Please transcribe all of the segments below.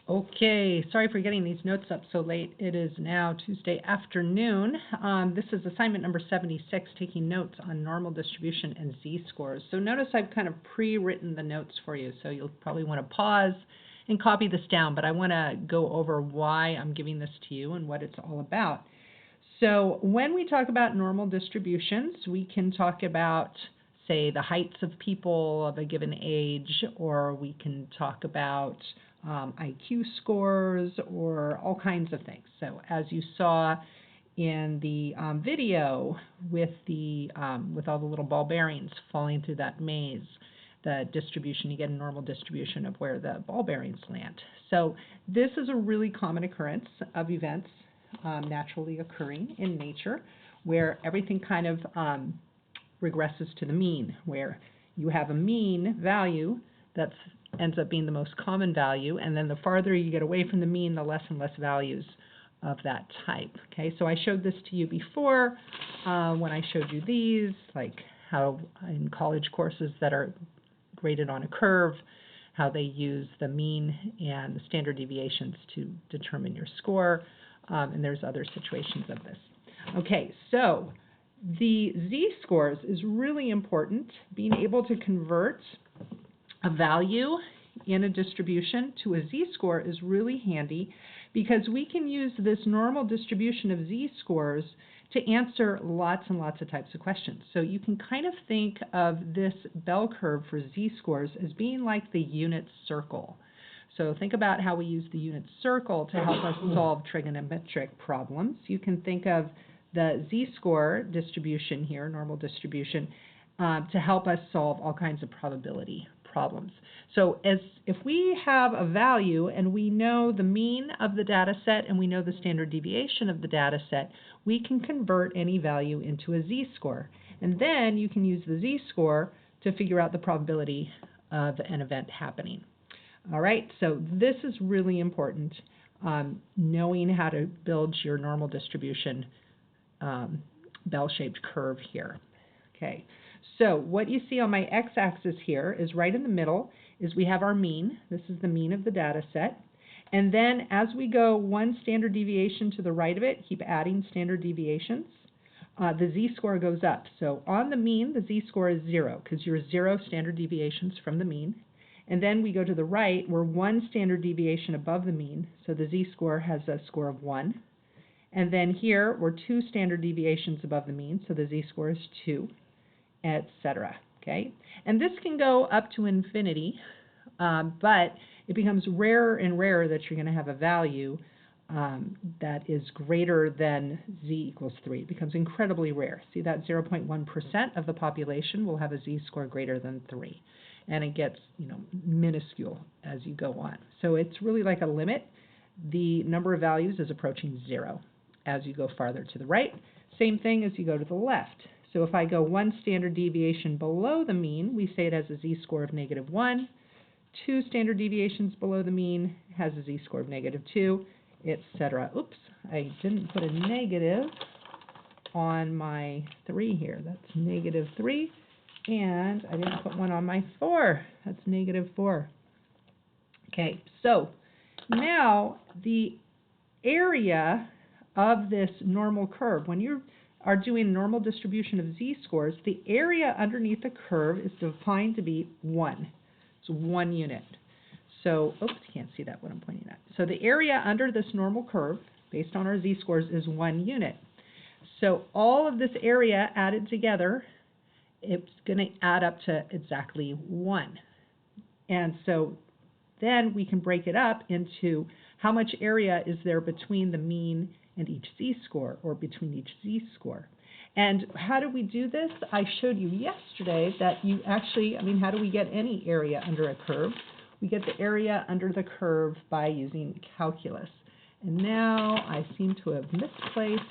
Okay, sorry for getting these notes up so late. It is now Tuesday afternoon. This is assignment number 76, taking notes on normal distribution and Z-scores. So notice I've kind of pre-written the notes for you, so you'll probably want to pause and copy this down, but I want to go over why I'm giving this to you and what it's all about. So when we talk about normal distributions, we can talk about, say, the heights of people of a given age, or we can talk about IQ scores, or all kinds of things. So as you saw in the video with all the little ball bearings falling through that maze, the distribution, you get a normal distribution of where the ball bearings land. So this is a really common occurrence of events naturally occurring in nature, where everything kind of regresses to the mean, where you have a mean value that ends up being the most common value, and then the farther you get away from the mean, the less and less values of that type. Okay, so I showed this to you before when I showed you these, like how in college courses that are graded on a curve, how they use the mean and the standard deviations to determine your score, and there's other situations of this. Okay, so the Z-scores is really important. Being able to convert a value in a distribution to a Z-score is really handy, because we can use this normal distribution of Z-scores to answer lots and lots of types of questions. So you can kind of think of this bell curve for Z-scores as being like the unit circle. So think about how we use the unit circle to help us solve trigonometric problems. You can think of the Z-score distribution here, normal distribution, to help us solve all kinds of probability problems. So if we have a value and we know the mean of the data set and we know the standard deviation of the data set, we can convert any value into a Z-score. And then you can use the Z-score to figure out the probability of an event happening. All right, so this is really important, knowing how to build your normal distribution bell-shaped curve here. Okay, so what you see on my x-axis here is right in the middle is we have our mean. This is the mean of the data set. And then as we go one standard deviation to the right of it, keep adding standard deviations, the Z-score goes up. So on the mean, the Z-score is 0 because you're 0 standard deviations from the mean. And then we go to the right, we're 1 standard deviation above the mean, so the Z-score has a score of 1. And then here, we're 2 standard deviations above the mean, so the Z-score is 2, etc. Okay? And this can go up to infinity, but it becomes rarer and rarer that you're going to have a value that is greater than z equals 3. It becomes incredibly rare. See that 0.1% of the population will have a Z-score greater than 3. And it gets, minuscule as you go on. So it's really like a limit. The number of values is approaching 0 as you go farther to the right. Same thing as you go to the left. So if I go 1 standard deviation below the mean, we say it has a Z-score of -1. 2 standard deviations below the mean has a Z-score of -2, etc. Oops, I didn't put a negative on my 3 here. That's -3. And I didn't put one on my 4. That's -4. Okay, so now the area of this normal curve, when you are doing normal distribution of Z-scores, the area underneath the curve is defined to be 1. It's 1 unit. So, oops, you can't see that what I'm pointing at. So the area under this normal curve, based on our Z-scores, is 1 unit. So all of this area added together, it's going to add up to exactly 1. And so then we can break it up into how much area is there between the mean and each Z-score, or between each Z-score. And how do we do this? I showed you yesterday that you actually, how do we get any area under a curve? We get the area under the curve by using calculus. And now I seem to have misplaced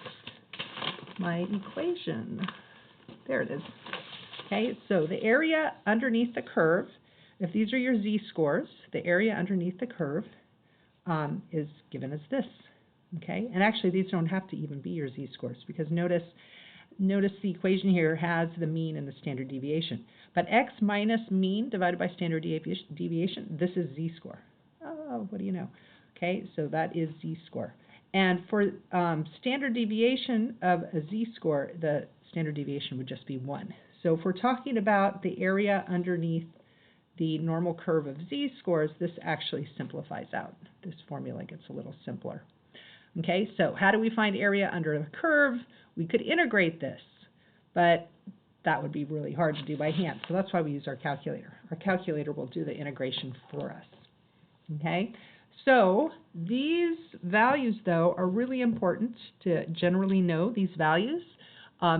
my equation. There it is. Okay, so the area underneath the curve, if these are your Z-scores, the area underneath the curve is given as this. Okay, and actually these don't have to even be your Z-scores, because notice the equation here has the mean and the standard deviation. But x minus mean divided by standard deviation, this is Z-score. Oh, what do you know? Okay, so that is Z-score. And for standard deviation of a Z-score, the standard deviation would just be 1. So if we're talking about the area underneath the normal curve of Z-scores, this actually simplifies out. This formula gets a little simpler. Okay, so how do we find area under the curve? We could integrate this, but that would be really hard to do by hand. So that's why we use our calculator. Our calculator will do the integration for us. Okay, so these values, though, are really important to generally know these values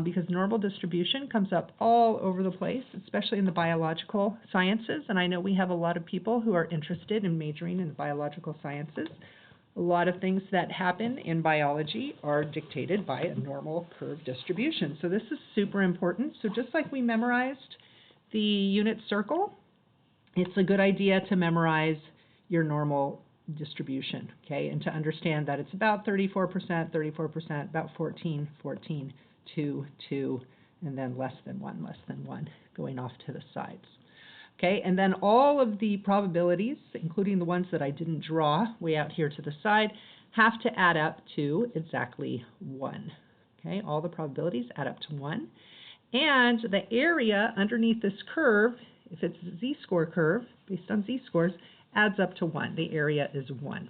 because normal distribution comes up all over the place, especially in the biological sciences. And I know we have a lot of people who are interested in majoring in the biological sciences. A lot of things that happen in biology are dictated by a normal curve distribution. So this is super important. So just like we memorized the unit circle, it's a good idea to memorize your normal distribution, okay, and to understand that it's about 34%, about 14, 14, 2, 2, and then less than 1, going off to the sides. Okay, and then all of the probabilities, including the ones that I didn't draw way out here to the side, have to add up to exactly 1. Okay, all the probabilities add up to 1. And the area underneath this curve, if it's a Z-score curve based on Z-scores, adds up to 1. The area is 1.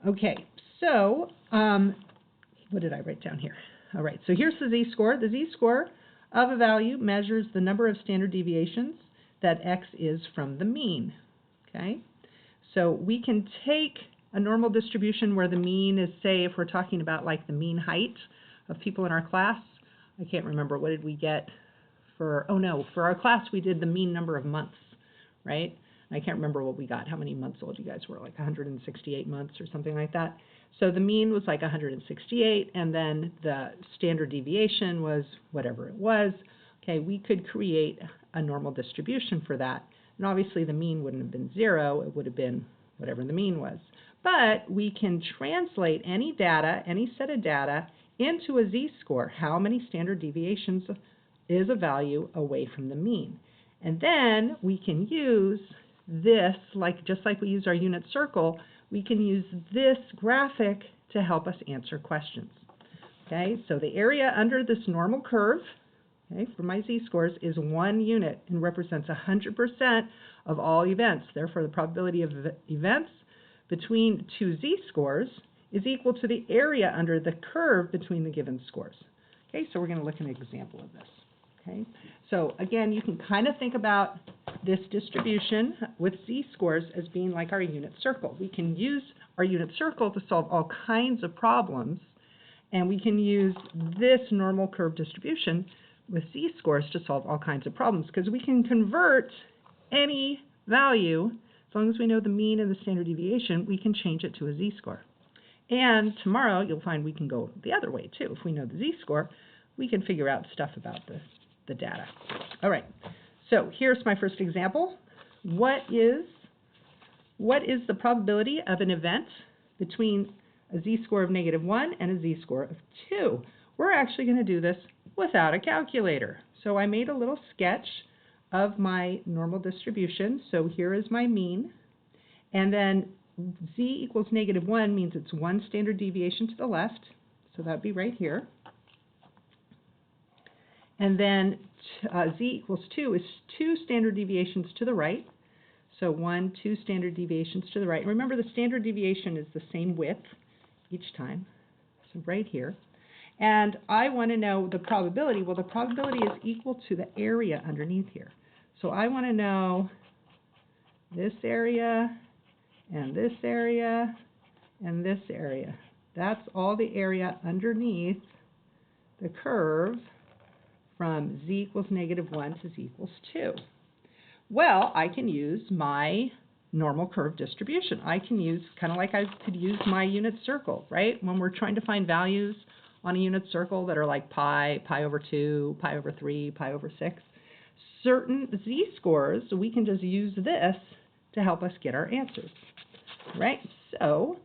Okay, so what did I write down here? All right, so here's the Z-score. The Z-score of a value measures the number of standard deviations that X is from the mean. Okay, so we can take a normal distribution where the mean is, say, if we're talking about like the mean height of people in our class. I can't remember, what did we get for, oh no, for our class we did the mean number of months, right? I can't remember what we got, how many months old you guys were, like 168 months or something like that. So the mean was like 168, and then the standard deviation was whatever it was. Okay, we could create a normal distribution for that. And obviously the mean wouldn't have been 0, it would have been whatever the mean was. But we can translate any data, any set of data, into a Z-score. How many standard deviations is a value away from the mean? And then we can use this, just like we use our unit circle, we can use this graphic to help us answer questions. Okay, so the area under this normal curve, okay, for my Z-scores is 1 unit and represents 100% of all events. Therefore, the probability of events between 2 Z-scores is equal to the area under the curve between the given scores. Okay, so we're going to look at an example of this. Okay, so again, you can kind of think about this distribution with Z-scores as being like our unit circle. We can use our unit circle to solve all kinds of problems, and we can use this normal curve distribution with Z-scores to solve all kinds of problems, because we can convert any value, as long as we know the mean and the standard deviation, we can change it to a Z-score. And tomorrow you'll find we can go the other way too. If we know the Z-score, we can figure out stuff about the data. All right, so here's my first example. What is the probability of an event between a Z-score of -1 and a Z-score of 2? We're actually going to do this without a calculator. So I made a little sketch of my normal distribution. So here is my mean. And then Z equals -1 means it's 1 standard deviation to the left. So that would be right here. And then Z equals 2 is 2 standard deviations to the right. So 1, 2 standard deviations to the right. Remember, the standard deviation is the same width each time. So right here. And I want to know the probability. Well, the probability is equal to the area underneath here. So I want to know this area, and this area, and this area. That's all the area underneath the curve from Z equals -1 to Z equals 2. Well, I can use my normal curve distribution. I can use, kind of like I could use my unit circle, right? When we're trying to find values on a unit circle that are like pi, pi over 2, pi over 3, pi over 6, certain Z-scores, we can just use this to help us get our answers, right? So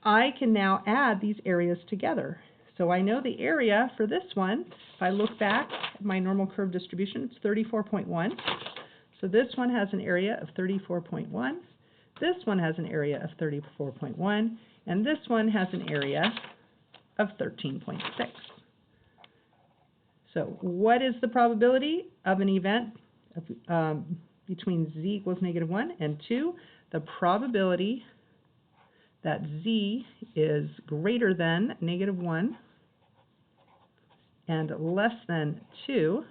I can now add these areas together. So I know the area for this one, if I look back at my normal curve distribution, it's 34.1. So this one has an area of 34.1. This one has an area of 34.1, and this one has an area of 13.6. So what is the probability of an event between z equals -1 and 2? The probability that z is greater than -1 and less than 2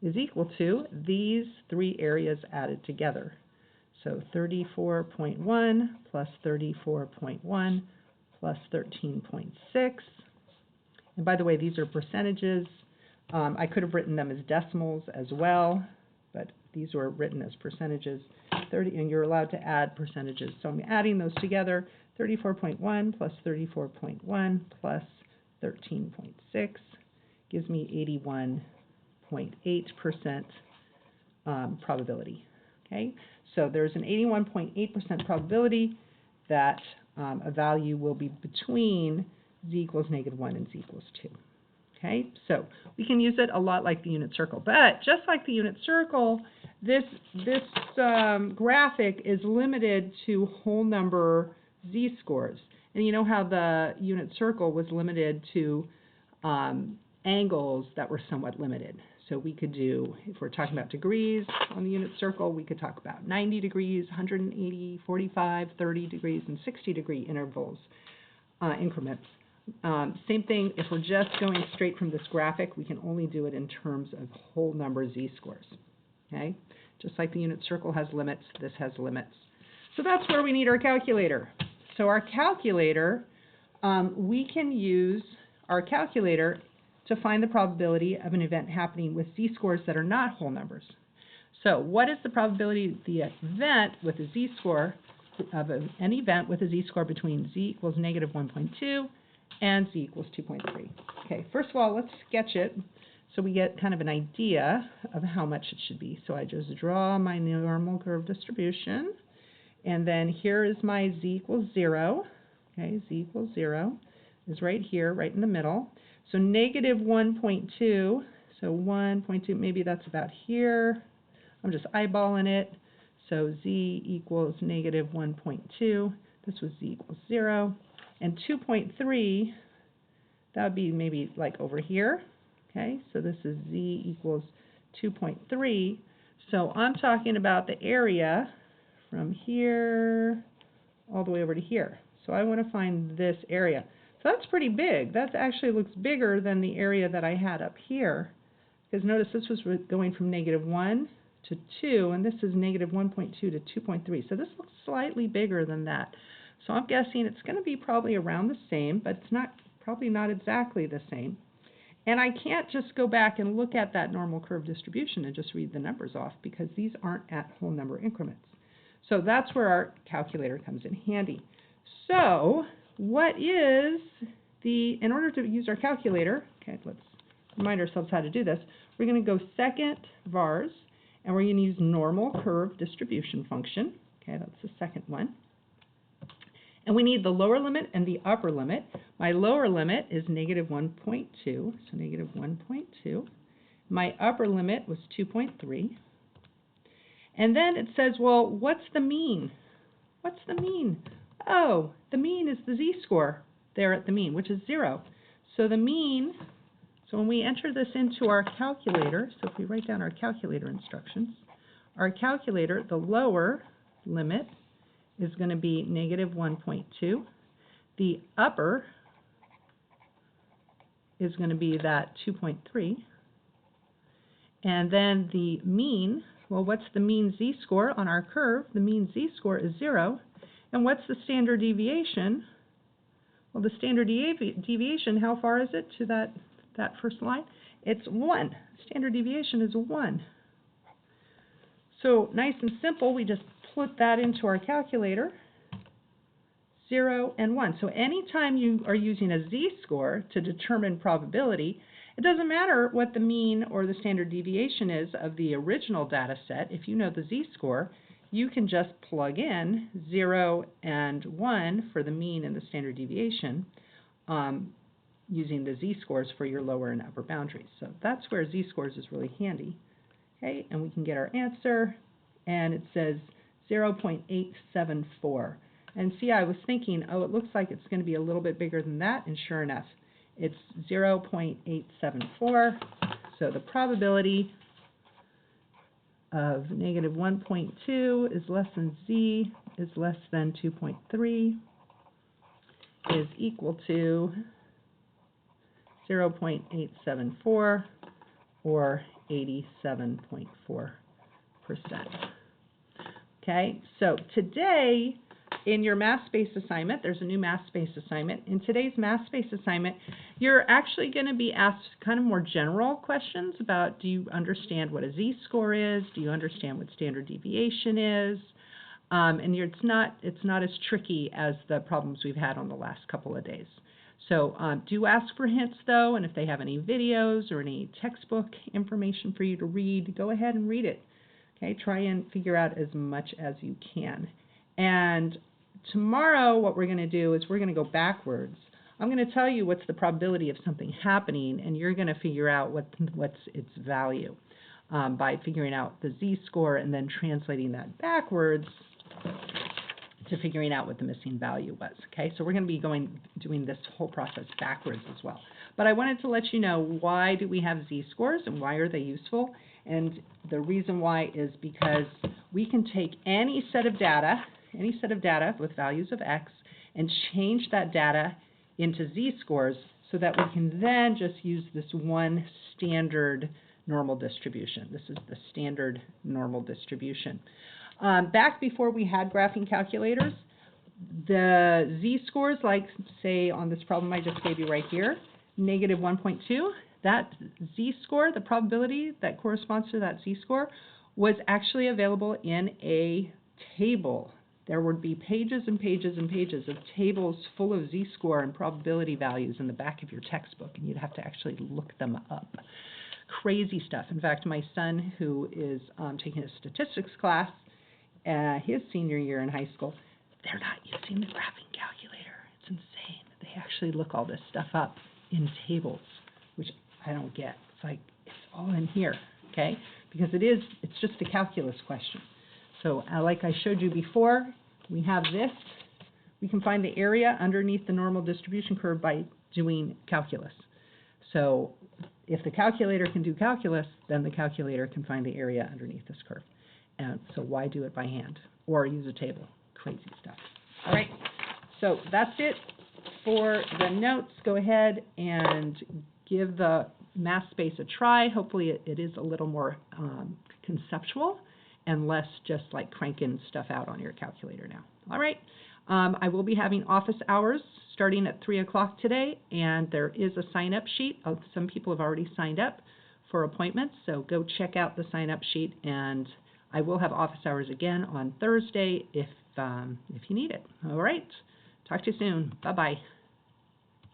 is equal to these three areas added together. So 34.1 plus 34.1 plus 13.6. And by the way, these are percentages. I could have written them as decimals as well, but these were written as percentages. 30, and you're allowed to add percentages. So I'm adding those together. 34.1 plus 34.1 plus 13.6 gives me 81.8% probability. Okay, so there's an 81.8% probability that a value will be between z equals -1 and z equals 2. Okay, so we can use it a lot like the unit circle. But just like the unit circle, this graphic is limited to whole number z-scores. And you know how the unit circle was limited to angles that were somewhat limited. So we could do, if we're talking about degrees on the unit circle, we could talk about 90 degrees, 180, 45, 30 degrees, and 60 degree intervals, increments. Same thing, if we're just going straight from this graphic, we can only do it in terms of whole number z-scores. Okay? Just like the unit circle has limits, this has limits. So that's where we need our calculator. So our calculator, we can use our calculator to find the probability of an event happening with z-scores that are not whole numbers. So what is the probability of the event with a z-score, of an event with a z-score between z equals -1.2 and z equals 2.3. Okay, first of all, let's sketch it so we get kind of an idea of how much it should be. So I just draw my normal curve distribution, and then here is my z equals 0. Okay, z equals 0 is right here, right in the middle. So -1.2, so 1.2, maybe that's about here. I'm just eyeballing it. So z equals -1.2. This was z equals 0. And 2.3, that would be maybe like over here. Okay, so this is z equals 2.3. So I'm talking about the area from here all the way over to here. So I want to find this area. So that's pretty big. That actually looks bigger than the area that I had up here. Because notice this was going from -1 to 2, and this is -1.2 to 2.3. So this looks slightly bigger than that. So I'm guessing it's going to be probably around the same, but it's probably not exactly the same. And I can't just go back and look at that normal curve distribution and just read the numbers off, because these aren't at whole number increments. So that's where our calculator comes in handy. So what is in order to use our calculator, okay, let's remind ourselves how to do this. We're going to go second vars, and we're going to use normal curve distribution function. Okay, that's the second one. And we need the lower limit and the upper limit. My lower limit is -1.2, so -1.2. My upper limit was 2.3. And then it says, well, what's the mean? What's the mean? Oh, the mean is the z-score there at the mean, which is 0. So the mean, so when we enter this into our calculator, so if we write down our calculator instructions, our calculator, the lower limit is going to be -1.2. The upper is going to be that 2.3. And then the mean, well, what's the mean z-score on our curve? The mean z-score is 0. And what's the standard deviation? Well, the standard deviation, how far is it to that first line? It's 1. Standard deviation is 1. So nice and simple, we just put that into our calculator, 0 and 1. So anytime you are using a z-score to determine probability, it doesn't matter what the mean or the standard deviation is of the original data set. If you know the z-score, you can just plug in 0 and 1 for the mean and the standard deviation using the z-scores for your lower and upper boundaries. So that's where z-scores is really handy. Okay, and we can get our answer, and it says 0.874. And see, I was thinking, oh, it looks like it's going to be a little bit bigger than that, and sure enough, it's 0.874. So the probability of negative 1.2 is less than Z is less than 2.3 is equal to 0.874 or 87.4%. Okay, so today in your math-based assignment, there's a new math-based assignment. In today's math-based assignment, you're actually going to be asked kind of more general questions about, do you understand what a Z-score is? Do you understand what standard deviation is? And it's not as tricky as the problems we've had on the last couple of days. So do ask for hints, though, and if they have any videos or any textbook information for you to read, go ahead and read it. Okay, try and figure out as much as you can. And tomorrow what we're going to do is we're going to go backwards. I'm going to tell you what's the probability of something happening, and you're going to figure out what's its value by figuring out the Z-score and then translating that backwards to figuring out what the missing value was. Okay, so we're going to be doing this whole process backwards as well. But I wanted to let you know, why do we have Z-scores and why are they useful? And the reason why is because we can take any set of data with values of X and change that data into Z-scores so that we can then just use this one standard normal distribution. This is the standard normal distribution. Back before we had graphing calculators, the Z-scores, like say on this problem I just gave you right here, negative 1.2, that Z-score, the probability that corresponds to that Z-score, was actually available in a table. There would be pages and pages and pages of tables full of Z-score and probability values in the back of your textbook, and you'd have to actually look them up. Crazy stuff. In fact, my son, who is taking a statistics class, his senior year in high school, they're not using the graphing calculator. It's insane. They actually look all this stuff up in tables, which I don't get. It's like, it's all in here, okay? Because it's just a calculus question. So like I showed you before, we have this. We can find the area underneath the normal distribution curve by doing calculus. So if the calculator can do calculus, then the calculator can find the area underneath this curve. And so why do it by hand or use a table? Crazy stuff. All right, so that's it for the notes. Go ahead and give the math space a try. Hopefully it is a little more conceptual and less just like cranking stuff out on your calculator now. All right, I will be having office hours starting at 3 o'clock today, and there is a sign-up sheet. Some people have already signed up for appointments, so go check out the sign-up sheet, and I will have office hours again on Thursday if you need it. All right, talk to you soon. Bye-bye.